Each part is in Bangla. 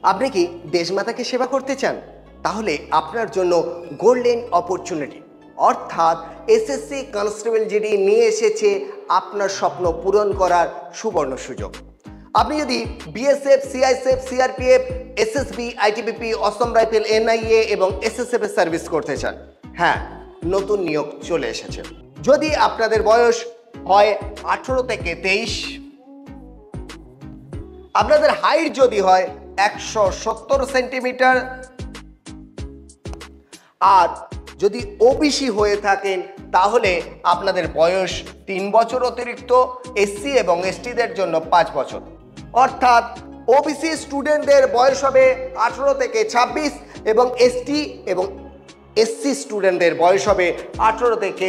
আপনি কি দেশমাতাকে সেবা করতে চান? তাহলে আপনার জন্য গোল্ডেন অপরচুনিটি অর্থাৎ এসএসসি কনস্টেবল জিডি নিয়ে এসেছে আপনার স্বপ্ন পূরণ করার সুবর্ণ সুযোগ। আপনি যদি BSF, CISF, CRPF, SSB, ITBP, Assam rifle, NIA এবং এসএসএফ এর সার্ভিস করতে চান, হ্যাঁ, নতুন নিয়োগ চলে এসেছে। যদি আপনাদের বয়স হয় 18 থেকে 23, আপনাদের হাইট যদি হয় 170 সেন্টিমিটার, আর যদি ওবিসি হয়ে থাকেন তাহলে আপনাদের বয়স 3 বছর অতিরিক্ত, এসসি এবং এসটিদের জন্য 5 বছর। অর্থাৎ ওবিসি স্টুডেন্টদের বয়স হবে 18 থেকে 26 এবং এসটি এবং এসসি স্টুডেন্টদের বয়স হবে 18 থেকে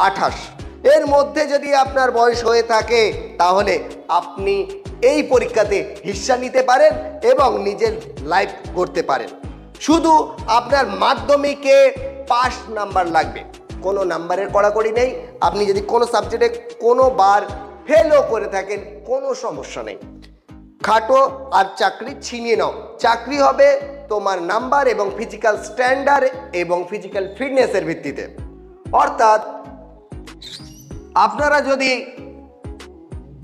28। এর মধ্যে যদি আপনার বয়স হয়ে থাকে তাহলে আপনি এই পরীক্ষাতে হিস্সা নিতে পারেন এবং নিজের লাইফ করতে পারেন। শুধু আপনার মাধ্যমিকে পাস নাম্বার লাগবে, কোনো নাম্বারের কড়াকড়ি নেই। আপনি যদি কোনো সাবজেক্টে কোনো বার ফেলও করে থাকেন কোনো সমস্যা নেই, খাটো আর চাকরি ছিনিয়ে নাও। চাকরি হবে তোমার নাম্বার এবং ফিজিক্যাল স্ট্যান্ডার্ড এবং ফিজিক্যাল ফিটনেসের ভিত্তিতে। অর্থাৎ আপনারা যদি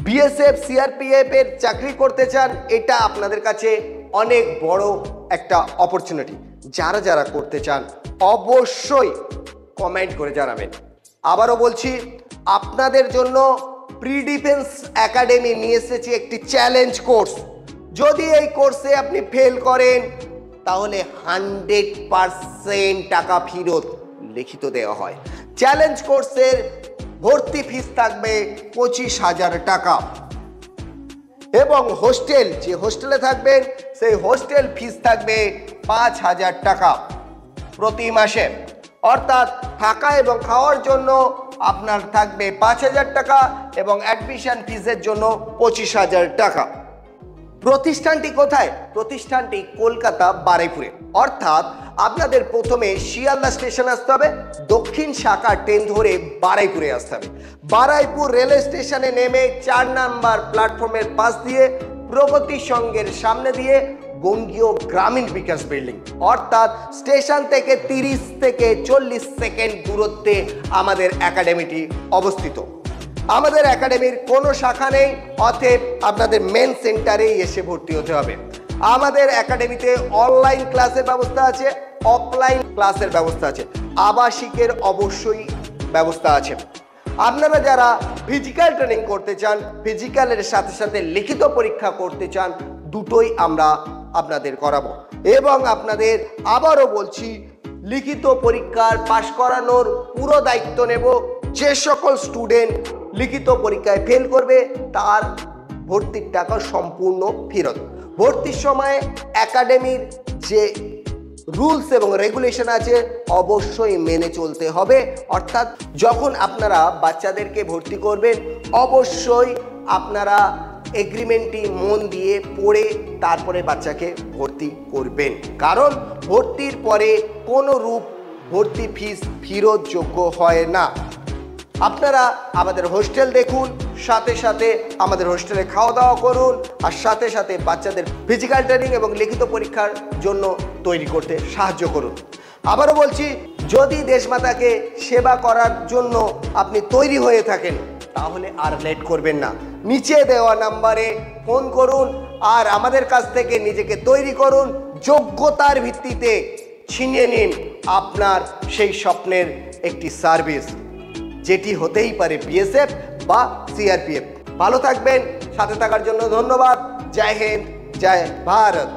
বিএসএফ, সিআরপিএফ এর চাকরি করতে চান, এটা আপনাদের কাছে অনেক বড় একটা অপরচুনিটি। যারা যারা করতে চান অবশ্যই কমেন্ট করে জানাবেন। আবারও বলছি, আপনাদের জন্য প্রি ডিফেন্স একাডেমি নিয়ে এসেছে একটি চ্যালেঞ্জ কোর্স। যদি এই কোর্সে আপনি ফেল করেন তাহলে 100% টাকা ফেরত লিখিত দেওয়া হয়। চ্যালেঞ্জ কোর্সের ভর্তি ফিস থাকবে 25,000 টাকা এবং হোস্টেল, যে হোস্টেলে থাকবেন সেই হোস্টেল ফিস থাকবে 5,000 টাকা প্রতি মাসে। অর্থাৎ থাকা এবং খাওয়ার জন্য আপনার থাকবে 5,000 টাকা এবং অ্যাডমিশন ফিসের জন্য 25,000 টাকা। প্রতিষ্ঠানটি কোথায়? প্রতিষ্ঠানটি কলকাতা বারুইপুরে। অর্থাৎ আপনাদের প্রথমে শিয়ালদা স্টেশন আসতে হবে, দক্ষিণ শাখা ট্রেন ধরে বারুইপুরে আসতে হবে। বারুইপুর রেলওয়ে স্টেশনে নেমে 4 নাম্বার প্ল্যাটফর্মের পাশ দিয়ে প্রগতি সংঘের সামনে দিয়ে বঙ্গীয় গ্রামীণ বিকাশ বিল্ডিং, অর্থাৎ স্টেশন থেকে 30 থেকে 40 সেকেন্ড দূরত্বে আমাদের একাডেমিটি অবস্থিত। আমাদের একাডেমির কোনো শাখা নেই, অতএব আপনাদের মেন সেন্টারেই এসে ভর্তি হতে হবে। আমাদের একাডেমিতে অনলাইন ক্লাসের ব্যবস্থা আছে, অফলাইন ক্লাসের ব্যবস্থা আছে, আবাসিকের অবশ্যই ব্যবস্থা আছে। আপনারা যারা ফিজিক্যাল ট্রেনিং করতে চান, ফিজিক্যালের সাথে সাথে লিখিত পরীক্ষা করতে চান, দুটোই আমরা আপনাদের করাবো। এবং আপনাদের আবারও বলছি, লিখিত পরীক্ষার পাশ করানোর পুরো দায়িত্ব নেব। যে সকল স্টুডেন্ট লিখিত পরীক্ষায় ফেল করবে তার ভর্তির টাকা সম্পূর্ণ ফেরত। ভর্তির সময় একাডেমির যে রুলস এবং রেগুলেশন আছে অবশ্যই মেনে চলতে হবে। অর্থাৎ যখন আপনারা বাচ্চাদেরকে ভর্তি করবেন অবশ্যই আপনারা এগ্রিমেন্টটি মন দিয়ে পড়ে তারপরে বাচ্চাকে ভর্তি করবেন, কারণ ভর্তির পরে কোনো রূপ ভর্তি ফিস ফেরতযোগ্য হয় না। আপনারা আমাদের হোস্টেল দেখুন, সাথে সাথে আমাদের হোস্টেলে খাওয়া দাওয়া করুন, আর সাথে সাথে বাচ্চাদের ফিজিক্যাল ট্রেনিং এবং লিখিত পরীক্ষার জন্য তৈরি করতে সাহায্য করুন। আবারও বলছি, যদি দেশমাতাকে সেবা করার জন্য আপনি তৈরি হয়ে থাকেন তাহলে আর লেট করবেন না, নিচে দেওয়া নাম্বারে ফোন করুন আর আমাদের কাছ থেকে নিজেকে তৈরি করুন। যোগ্যতার ভিত্তিতে ছিনিয়ে নিন আপনার সেই স্বপ্নের একটি সার্ভিস, যেটি হতেই পারে বিএসএফ বা সিআরপিএফ। ভালো থাকবেন, সাথে থাকার জন্য ধন্যবাদ। জয় হিন্দ, জয় ভারত।